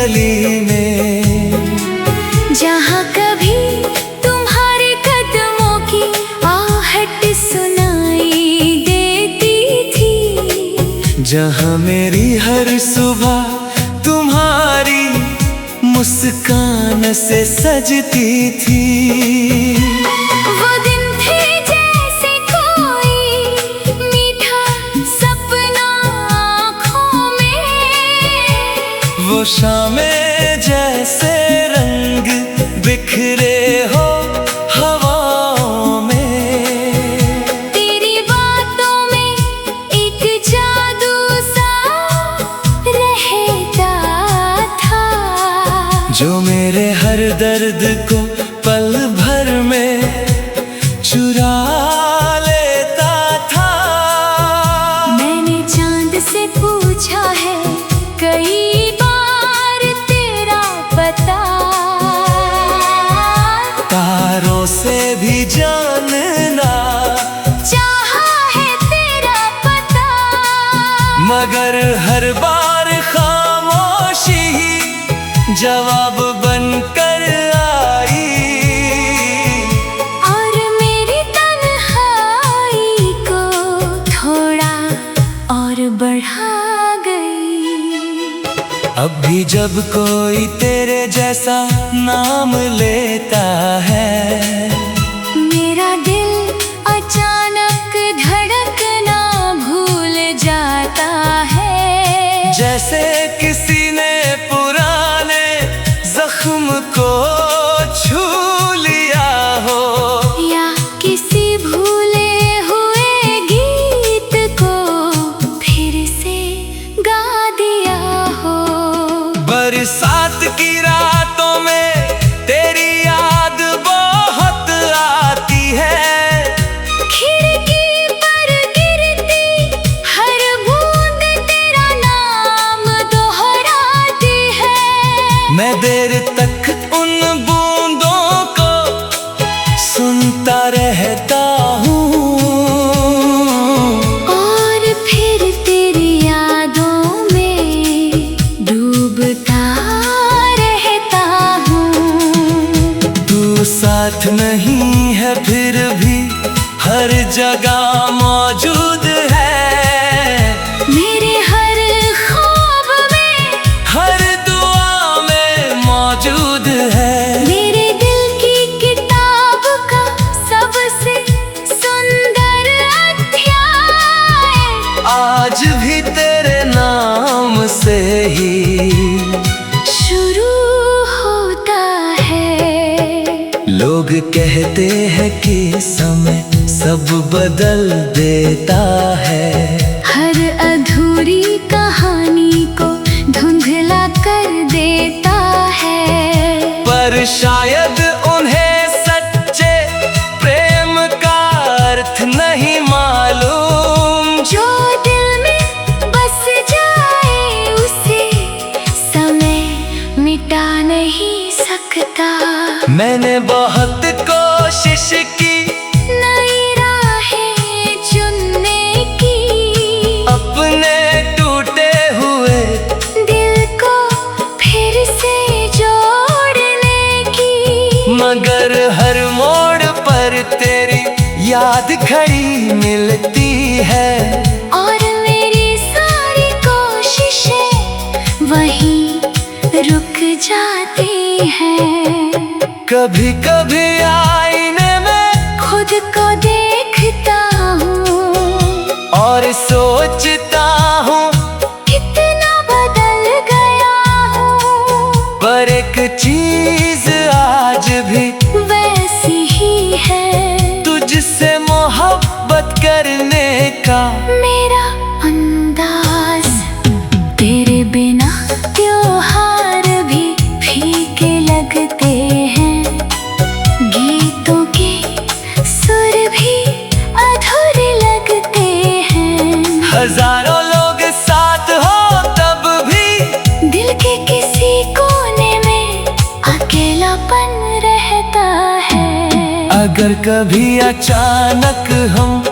गली में, जहाँ कभी तुम्हारे कदमों की आहट सुनाई देती थी, जहाँ मेरी हर सुबह तुम्हारी मुस्कान से सजती थी। वो दिन थे जैसे कोई मीठा सपना आँखों में, वो शामें जैसे रंग बिखरे हो हवाओं में। तेरी बातों में एक जादू सा रहता था, जो मेरे हर दर्द को पल भर में चुरा लेता था। मैंने चांद से पूछा है कई बार तेरा पता, तारों से भी जानना चाहा है तेरा पता, मगर हर बार खामोशी ही जवाब बनकर आई, और मेरी तन्हाई को थोड़ा और बढ़ा गई। अब भी जब कोई तेरे जैसा नाम लेता है, मेरा दिल अचानक धड़कना भूल जाता है, जैसे किसी ने पुराने जख्म को छू लिया हो, या किसी भूले हुए गीत को फिर से गा दिया हो। बरसात की रातों में तेरी याद बहुत आती है, खिड़की पर गिरती हर बूंद तेरा नाम दोहराती है, मैं देर तक उन बूंदों को सुनता रहता हूँ, और फिर तेरी यादों में डूबता रहता हूँ। तू साथ नहीं है फिर भी हर जगह मौजूद है, मेरे हर ख्वाब में, हर दुआ में मौजूद है। मेरे दिल की किताब का सबसे सुंदर अध्याय आज भी तेरे नाम से ही शुरू होता है। लोग कहते हैं कि समय सब बदल देता है, हर अधूरी कहानी को धुंधला कर देता है, पर शायद उन्हें सच्चे प्रेम का अर्थ नहीं मालूम, जो दिल में बस जाए उसे समय मिटा नहीं सकता। मैंने बहुत कोशिश की नई राहें चुनने की, अपने टूटे हुए दिल को फिर से जोड़ने की, मगर हर मोड़ पर तेरी याद खड़ी मिलती है, और मेरी सारी कोशिशें वहीं रुक जाती हैं। कभी कभी आईने में खुद को देखता हूँ और सोचता हूँ कितना बदल गया हूँ, पर एक चीज आज भी वैसी ही है, तुझसे मोहब्बत करने का मेरा अंदाज। तेरे बिना त्योहार भी फीके लगते हैं, गीतों के सुर भी अधूरे लगते हैं, हजारों लोग साथ हो तब भी दिल के किसी कोने में अकेलापन रहता है। अगर कभी अचानक हम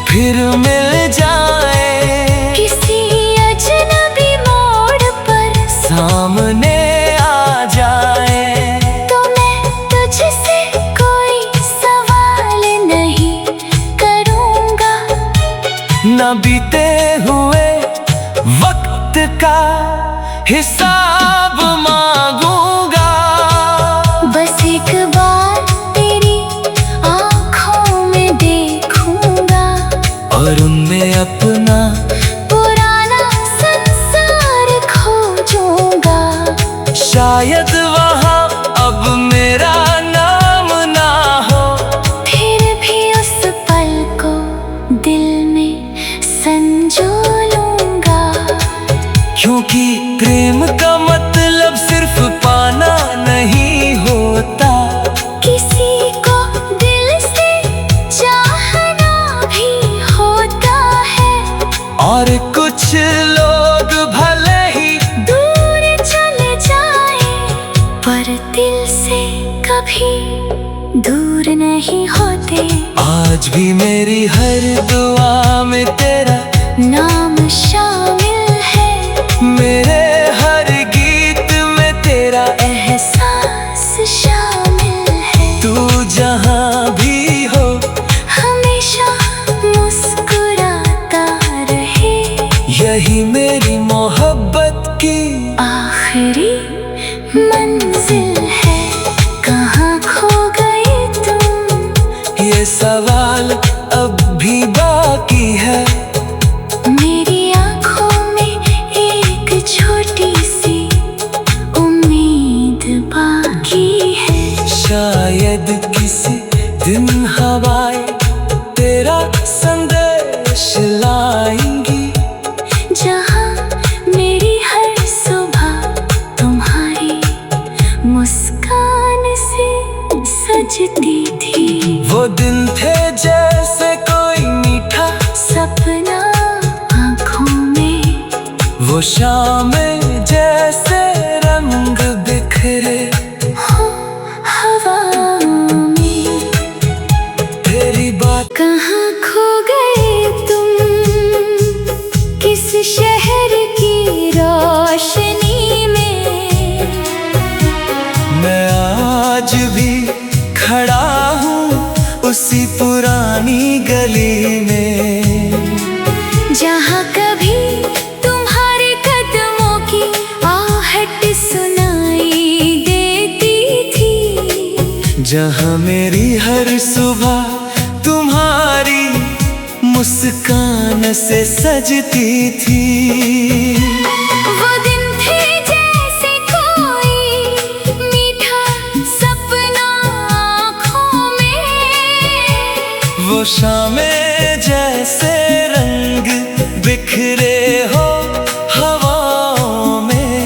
फिर मिल जाए किसी अजनबी मोड़ पर सामने हिसाब मांगूंगा। बस एक बार तेरी आँखों में देखूंगा और उनमें अपना पुराना संसार खोजूंगा। शायद वहाँ अब मेरा नाम ना हो, फिर भी उस पल को दिल में संजो लूंगा। क्योंकि प्रेम का मतलब सिर्फ पाना नहीं होता, किसी को दिल से चाहना भी होता है। और कुछ लोग भले ही दूर चले जाए पर दिल से कभी दूर नहीं होते। आज भी मेरी हर दुआ में तेरा नाम शामिल है, मेरे हर गीत में तेरा एहसास शामिल है। तू जहाँ भी हो हमेशा मुस्कुराता रहे, यही मेरी मोहब्बत की आखिरी मंजिल है। कहाँ खो गए तुम, ये सवाल अब भी बाकी है। मेरी आँखों में एक छोटी सी उम्मीद बाकी है। शायद किसी दिन हवाएं तेरा संदेश लाएंगी, जहाँ मेरी हर सुबह तुम्हारी मुस्कान से सजती थी। वो दिन थे जैसे कोई मीठा सपना आँखों में, वो शामें जैसे रंग बिखरे हो हवा में। तेरी बात। कहाँ खो गए तुम, किस शहर की रोशनी में। मैं आज भी खड़ा हूँ उसी पुरानी गली में, जहाँ कभी तुम्हारे कदमों की आहट सुनाई देती थी। जहाँ मेरी हर सुबह तुम्हारी मुस्कान से सजती थी। वो दिन थे जैसे कोई मीठा सपना आँखों में, वो शामें जैसे रंग बिखरे हो हवाओं में।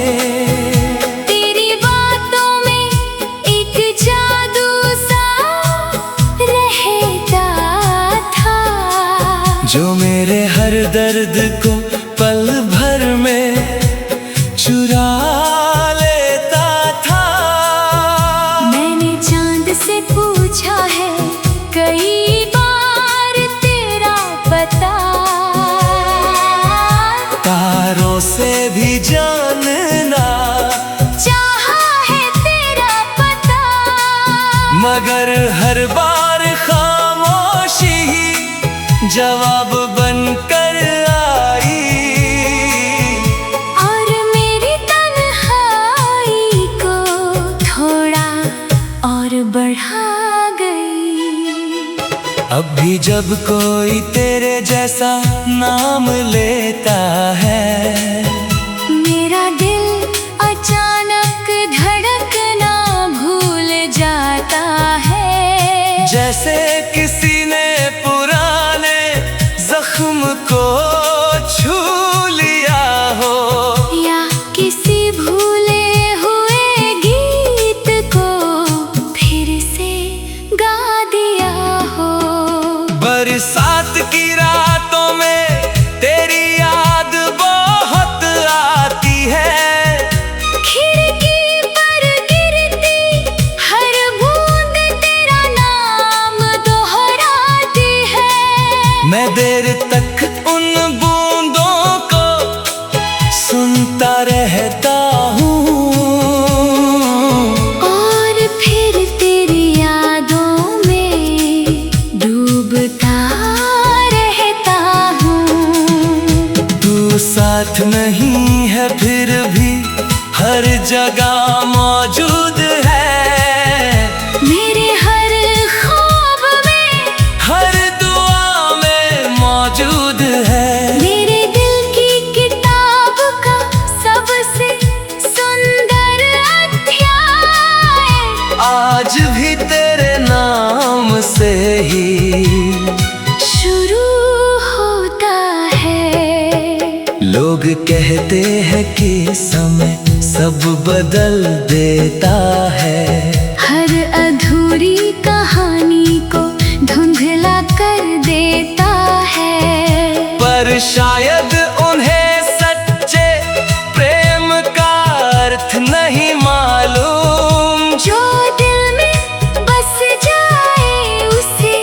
तेरी बातों में एक जादू सा रहता था, जो मेरे हर दर्द को पल भर में चुरा लेता था। मैंने चांद से पूछा है कई बार तेरा पता, तारों से भी जानना चाहा है तेरा पता। मगर हर बार खामोशी ही जवाब बनकर आई। और मेरी तन्हाई को थोड़ा और बढ़ा गई। अब भी जब कोई तेरे जैसा नाम लेता है, मेरा दिल अचानक धड़कना भूल जाता है। जैसे किसी ने पुराने जख्म को छू लिया हो, या किसी भूले हुए गीत को फिर से गा दिया हो। बरसात की रातों में तेरी याद बहुत हर जगह मौजूद है। मेरे हर ख्वाब में, हर दुआ में मौजूद है। मेरे दिल की किताब का सबसे सुंदर अध्याय आज भी तेरे नाम से ही शुरू होता है। लोग कहते हैं कि समय सब बदल देता है। हर अधूरी कहानी को धुंधला कर देता है। पर शायद उन्हें सच्चे प्रेम का अर्थ नहीं मालूम। जो दिल में बस जाए उसे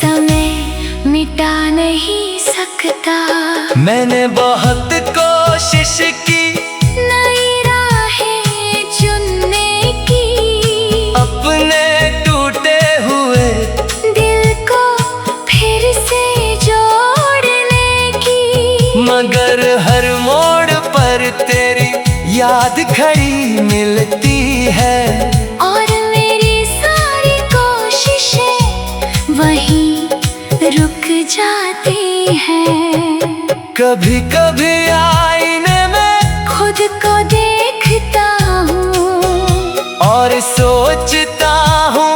समय मिटा नहीं सकता। मैंने बहुत कोशिश की नई राहें चुनने की, अपने टूटे हुए दिल को फिर से जोड़ने की। मगर हर मोड़ पर तेरी याद खड़ी मिलती है। और मेरी सारी कोशिशें वहीं रुक जाती हैं। कभी कभी आईने में खुद को देखता हूँ और सोचता हूँ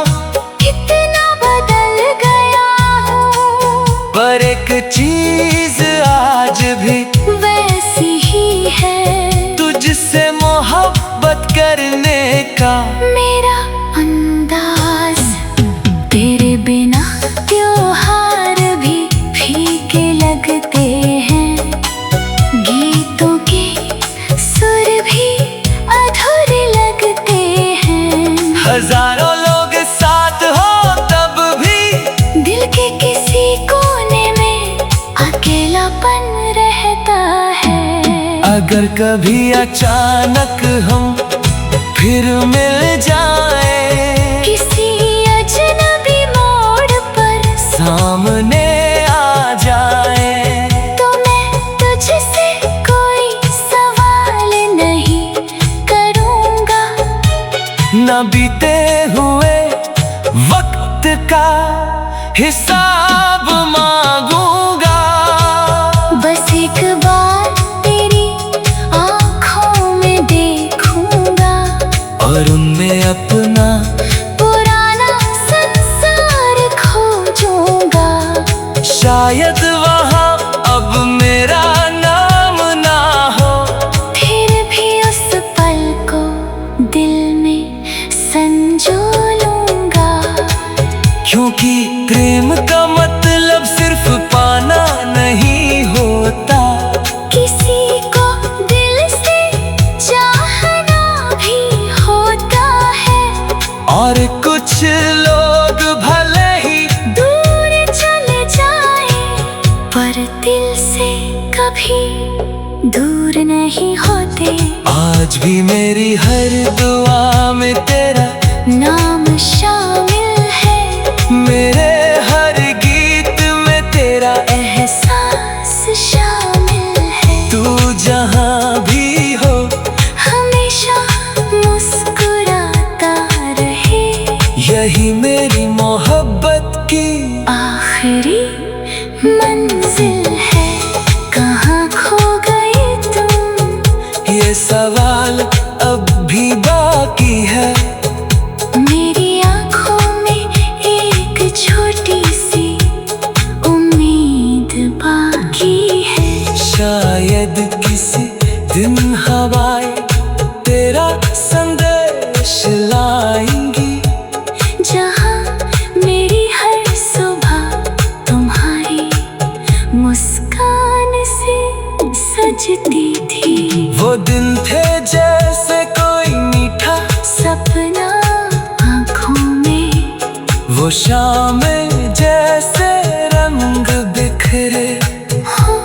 कितना बदल गया हूँ। पर एक चीज आज भी वैसी ही है, तुझसे मोहब्बत करने का मेरा अंदाज। तेरे बिना त्योहार भी फीके लगते हैं। गीतों के सुर भी अधूरे लगते हैं। हजारों लोग साथ हो तब भी दिल के किसी कोने में अकेलापन रहता है। अगर कभी अचानक हम फिर मिल जाए, किसी अजनबी मोड़ पर सामने आ जाए, तो मैं तुझसे कोई सवाल नहीं करूँगा। न बीते हुए वक्त का हिसाब मांगूंगा। बस एक बार तेरी आँखों में देखूंगा और उनमें अपना पुराना संसार खोजूंगा। शायद वहाँ अब मेरा नाम ना हो, फिर भी उस पल को दिल में संजो लूंगा। क्योंकि प्रेम का मतलब सिर्फ पाना नहीं होता। किसी को दिल से चाहना भी होता है। और कुछ लोग भले ही दूर चले जाए पर दिल से कभी दूर नहीं होते। आज भी मेरी हर दुआ में तेरा नाम शामिल है। मेरे हर गीत में तेरा एहसास शामिल है। तू जहाँ भी हो हमेशा मुस्कुराता रहे। यही मेरी मोहब्बत की आखिरी मंजिल है। कहाँ खो गए तुम, ये सवाल अब भी बाकी है। मेरी आँखों में एक छोटी सी उम्मीद बाकी है। शायद किसी दिन हवाएं तेरा संदेश लाएंगी। जहाँ मेरी हर सुबह तुम्हारी मुस्कान से सजती थी। वो दिन थे जैसे कोई मीठा सपना आँखों में, वो शामें जैसे रंग बिखरे हो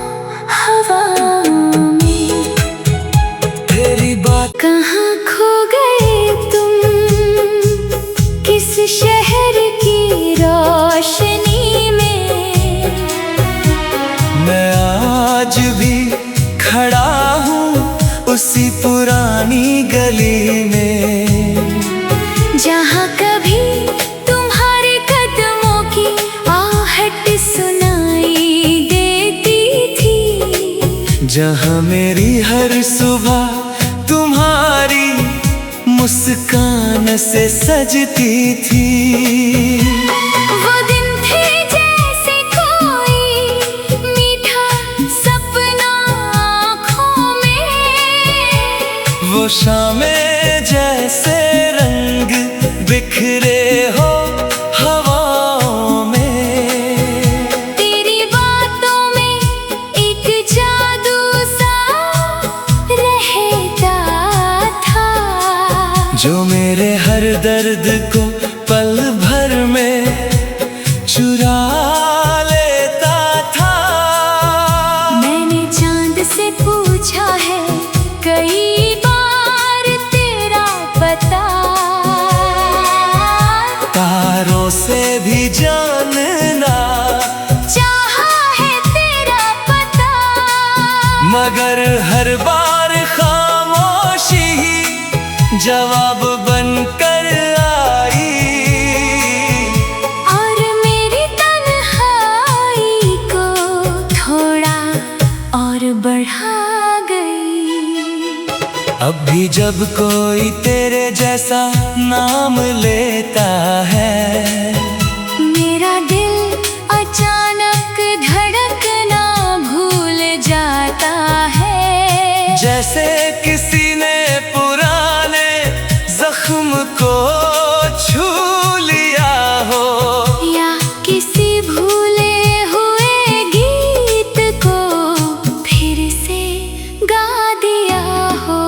हवा में। तेरी बात कहाँ खो गए तुम, किस शहर की रोशनी में। मैं आज भी खड़ा हूँ उसी पुराने पुरानी गली में, जहाँ कभी तुम्हारे कदमों की आहट सुनाई देती थी, जहाँ मेरी हर सुबह तुम्हारी मुस्कान से सजती थी। वो दिन थे जैसे कोई मीठा सपना आँखों में, वो शामें जैसे रंग बिखरे हो हवाओं में। तेरी बातों में एक जादू सा रहता था, जो मेरे हर दर्द को पल भर में चुरा लेता था। मैंने चांद से पूछा है कई बार तेरा पता, तारों से भी जानना चाहा है तेरा पता, मगर हर बार खामोशी ही जवाब बनकर आई, और मेरी तन्हाई को थोड़ा और बढ़ा गई। अब भी जब कोई तेरे जैसा नाम लेता है, मेरा दिल अचानक धड़कना भूल जाता है, जैसे किसी ने पुराने जख्म को छू लिया हो, या किसी भूले हुए गीत को फिर से गा दिया हो।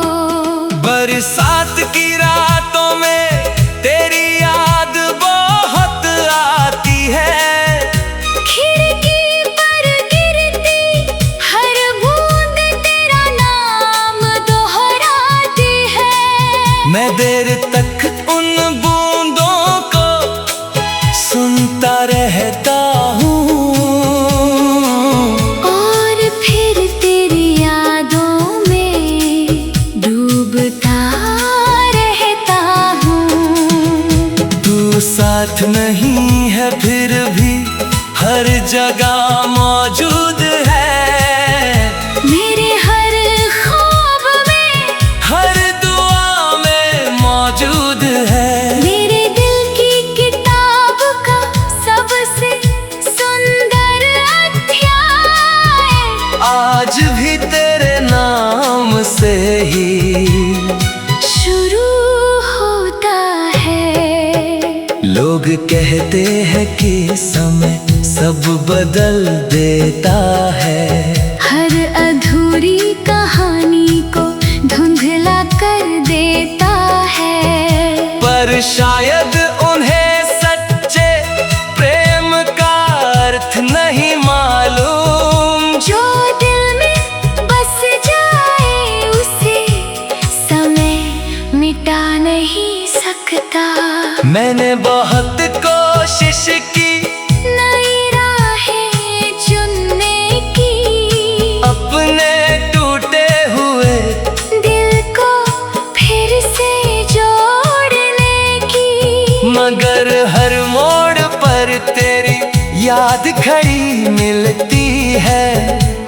बरसात की रातों में तेरी याद बहुत आती है, खिड़की पर गिरती हर बूंद तेरा नाम दोहराती है, मैं देर तक उन बूंदों को सुनता रहता हूँ, और फिर तेरी यादों में डूबता रहता हूँ। तू साथ नहीं है फिर भी हर जगह मौजूद है, मेरे हर ख्वाब में, हर दुआ में मौजूद है। मेरे दिल की किताब का सबसे सुंदर अध्याय आज भी तेरे नाम से ही शुरू होता है। लोग कहते हैं कि समय सब बदल देता है, हर अधूरी कहानी को धुंधला कर देता है, पर शायद उन्हें सच्चे प्रेम का अर्थ नहीं मालूम, जो दिल में बस जाए उसे समय मिटा नहीं सकता। मैंने बहुत कोशिश की नई राहें चुनने की, अपने टूटे हुए दिल को फिर से जोड़ने की, मगर हर मोड़ पर तेरी याद खड़ी मिलती है,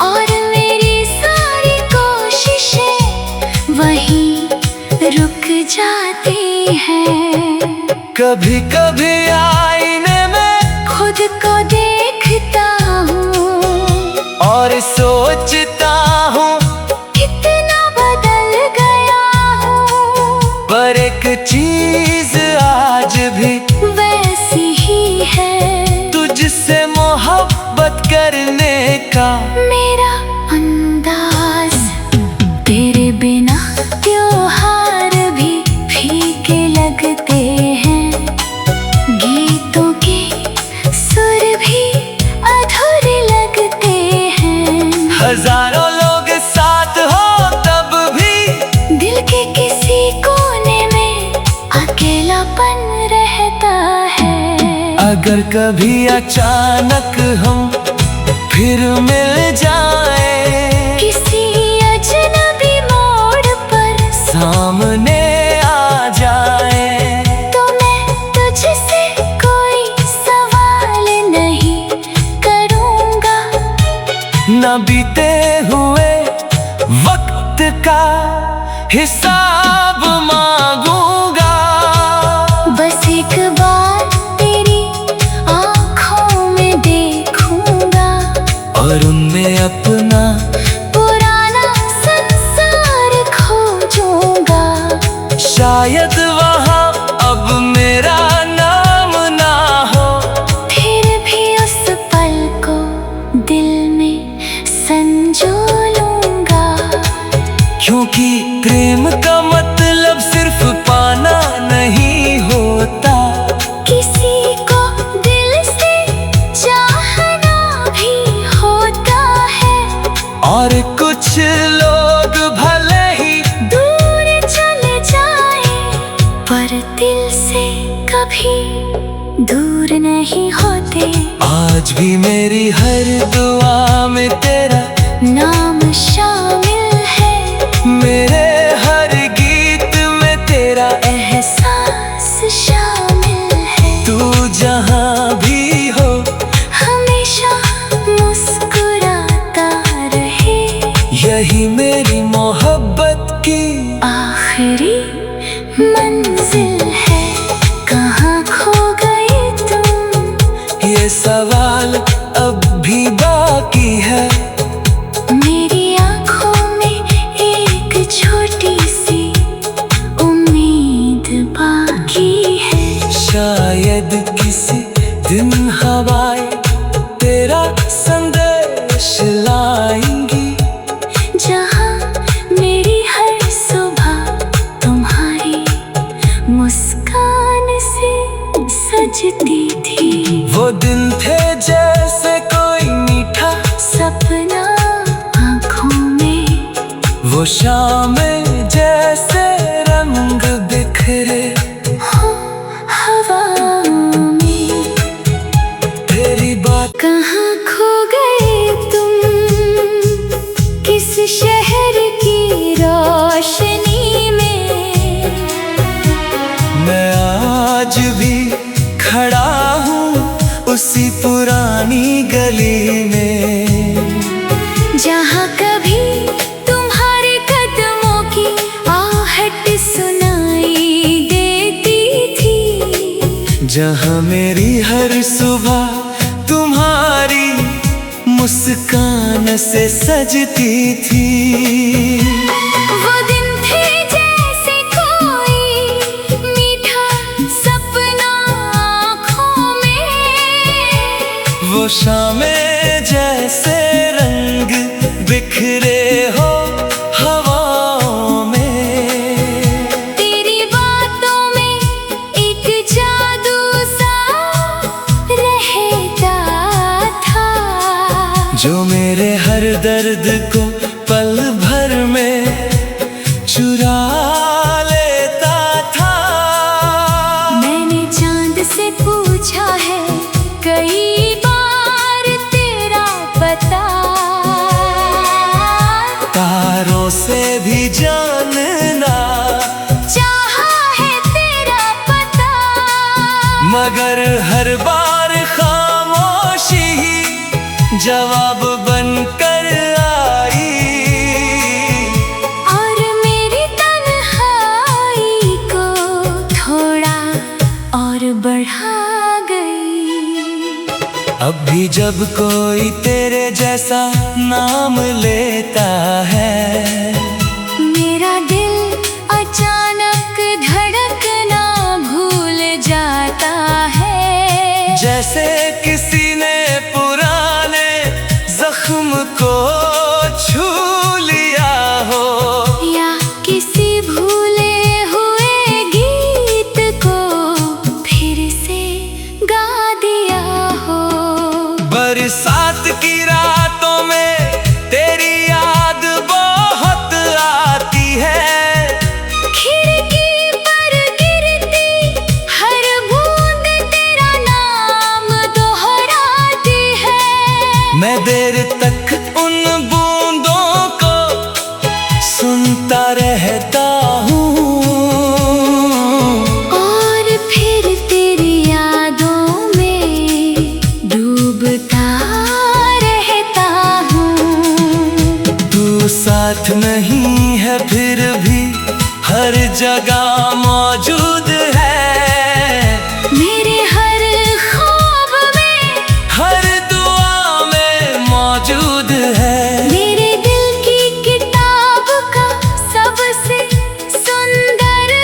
और मेरी सारी कोशिशें वहीं रुक जाती हैं। कभी कभी आईने में खुद को देखता हूँ और सोचता हूँ कितना बदल गया हूँ, पर एक चीज आज भी वैसी ही है, तुझसे मोहब्बत करने का मेरा अंदाज। तेरे बिना त्योहार भी फीके लगते हैं, गीतों के सुर भी अधूरे लगते हैं, हजारों लोग साथ हो तब भी दिल के किसी कोने में अकेलापन रहता है। अगर कभी अचानक हम फिर मिल जाए किसी अजनबी मोड़ पर सामने शायद वहाँ अब मेरा नाम ना हो। फिर भी उस पल को दिल में संजो लूंगा, क्योंकि प्रेम का मतलब सिर्फ पाना नहीं होता, किसी को दिल से चाहना भी होता है। और कुछ लोग भले ही दूर चले जाए पर दिल से कभी दूर नहीं होते। आज भी मेरी हर दुआ में तेरा नाम शामिल है, मेरे हर गीत में तेरा एहसास शामिल है। तू जहाँ भी हो हमेशा मुस्कुराता रहे, यही मेरी मोहब्बत की आखिरी मंजिल है। कहाँ खो गए तुम, ये सवाल अब भी बाकी है। मेरी आँखों में एक छोटी सी उम्मीद बाकी है। शायद किसी दिन हवाएं तेरा संदेश लाएंगी, जहाँ मेरी हर सुबह तुम्हारी मुस्कान से सजती थी। वो दिन थे जैसे कोई मीठा सपना आँखों में, वो शामें जैसे रंग बिखरे हो हवा में। तेरी बात कहाँ खो गए तुम, किस शहर की रोशनी में। मैं आज भी खड़ा हूँ उसी पुरानी गली में, जहाँ कभी तुम्हारे कदमों की आहट सुनाई देती थी, जहाँ मेरी हर सुबह तुम्हारी मुस्कान से सजती थी। वो दिन थे जैसे कोई मीठा सपना आँखों में, वो शामें जैसे रंग बिखरे हो हवाओं में। तेरी बातों में एक जादू सा रहता था, जो मेरे हर दर्द को पल भर में चुरा लेता था। मैंने चांद से पूछा है कई बार तेरा पता, तारों से भी जानना चाहा है तेरा पता, मगर हर बार खामोशी ही जवाब बनकर आई। और मेरी तन्हाई को थोड़ा और बढ़ा गई। अब भी जब कोई तेरे जैसा नाम लेता है, मेरा दिल अचानक धड़कना भूल जाता है, जैसे किसी ने पुराने जख्म को छू लिया हो, या किसी भूले हुए गीत को फिर से गा दिया हो। बरसात की रातों में तेरी याद बहुत आती है, खिड़की पर गिरती हर बूंद तेरा नाम दोहराती है। मैं देर तक उन बूंदों को सुनता रहता हूँ, और फिर तेरी यादों में डूबता रहता हूँ। तू साथ नहीं है फिर भी हर जगह मौजूद है, मेरे हर ख्वाब में, हर दुआ में मौजूद है। मेरे दिल की किताब का सबसे सुंदर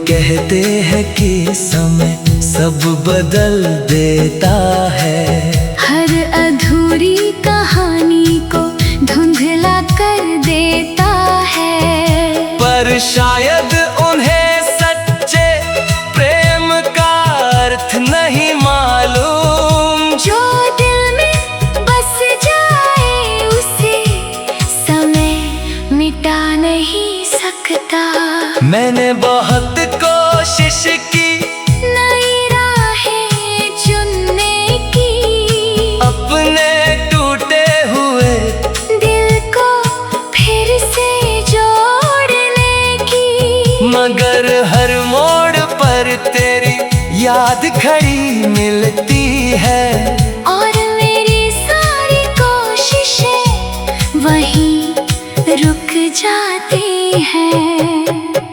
कहते हैं कि समय सब बदल देता है, हर अधूरी कहानी को धुंधला कर देता है। पर शायद उन्हें सच्चे प्रेम का अर्थ नहीं मालूम। जो दिल में बस जाए उसे समय मिटा नहीं सकता। मैंने बहुत कोशिश की नई राहें चुनने की, अपने टूटे हुए दिल को फिर से जोड़ने की। मगर हर मोड़ पर तेरी याद खड़ी मिलती है, और मेरी सारी कोशिशें वहीं रुक जाती हैं।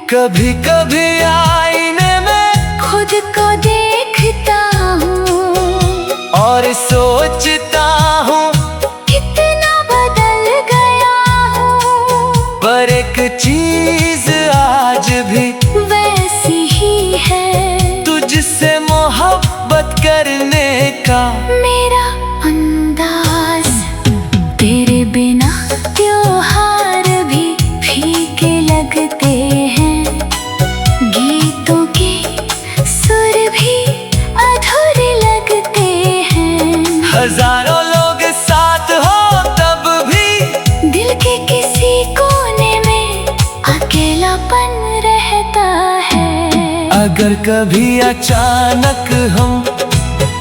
कभी कभी आईने में खुद को देखता हूँ और सोचता हूँ कितना बदल गया हूँ। पर एक चीज आज भी वैसी ही है, तुझसे मोहब्बत करने का मेरा अंदाज। तेरे बिना त्योहार भी फीके लगते हैं, गीतों के सुर भी अधूरे लगते हैं। हजारों लोग साथ हो तब भी दिल के किसी कोने में अकेलापन रहता है। अगर कभी अचानक हम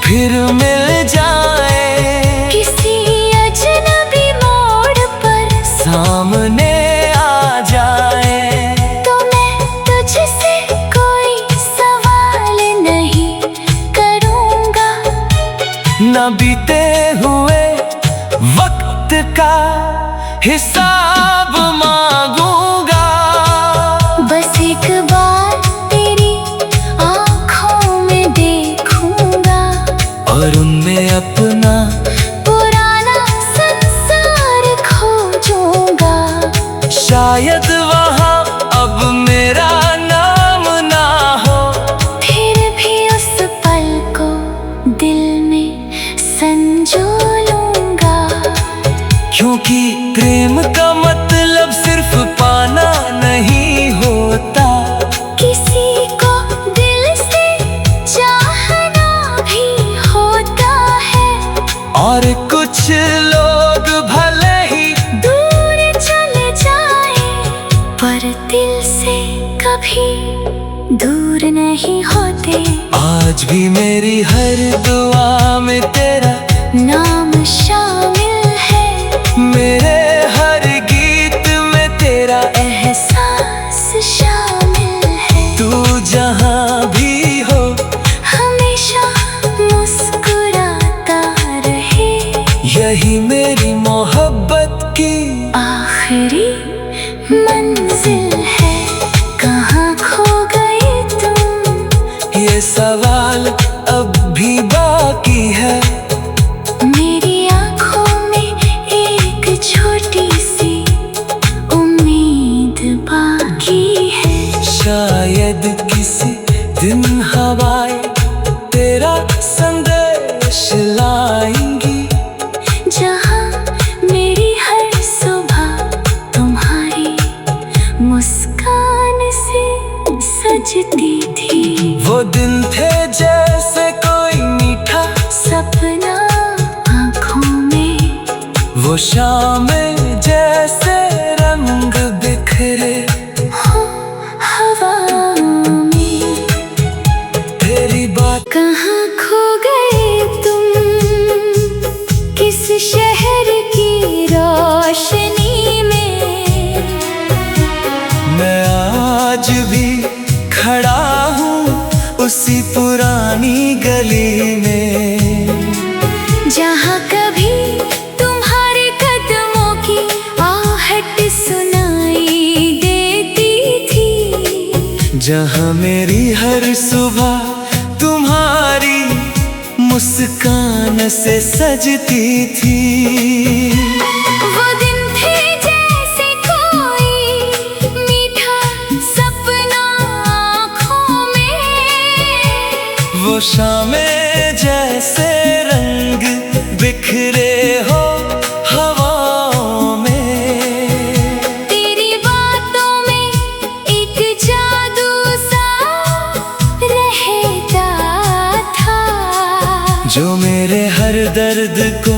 फिर मिल जाए, किसी अजनबी मोड़ पर सामने आ जाए, तो मैं तुझसे कोई सवाल नहीं करूँगा। न बीते हुए वक्त का हिसाब मांगूंगा। बस एक बार तेरी आँखों में देखूँगा, और उनमें अपना पुराना संसार खोजूँगा। शायद वहाँ अब मेरा नाम ना हो, फिर भी उस पल को दिल में संजो लूँगा। क्योंकि प्रेम का मतलब सिर्फ पाना नहीं होता, किसी को दिल से चाहना भी होता है। और कुछ लोग भले ही दूर चले जाए पर दिल से कभी दूर नहीं होते। आज भी मेरी हर दुआ में तेरा नाम शामिल है, मेरे हर गीत में तेरा एहसास शामिल है। तू जहाँ भी हो हमेशा मुस्कुराता रहे, यही मेरी मोहब्बत की आखिरी मंजिल है। कहाँ खो गए तुम, ये सवाल अब भी बाकी है। मेरी आँखों में एक छोटी सी उम्मीद बाकी है। शायद किसी दिन हवाएं तेरा संदेश लाएंगी, जहाँ मेरी हर सुबह तुम्हारी मुस्कान से सजती थी। वो दिन थे जैसे कोई मीठा सपना आँखों में, वो शामें जैसे रंग बिखरे हो हवा में। तेरी बात। कहाँ खो गए तुम, किस शहर की रोशनी में। मैं आज भी खड़ा हूँ उसी पुरानी गली में, जहाँ कभी तुम्हारे कदमों की आहट सुनाई देती थी। जहाँ मेरी हर सुबह तुम्हारी मुस्कान से सजती थी। वो दिन थे जैसे कोई मीठा सपना आँखों शामें जैसे रंग बिखरे हो हवाओं में। तेरी बातों में एक जादू सा रहता था, जो मेरे हर दर्द को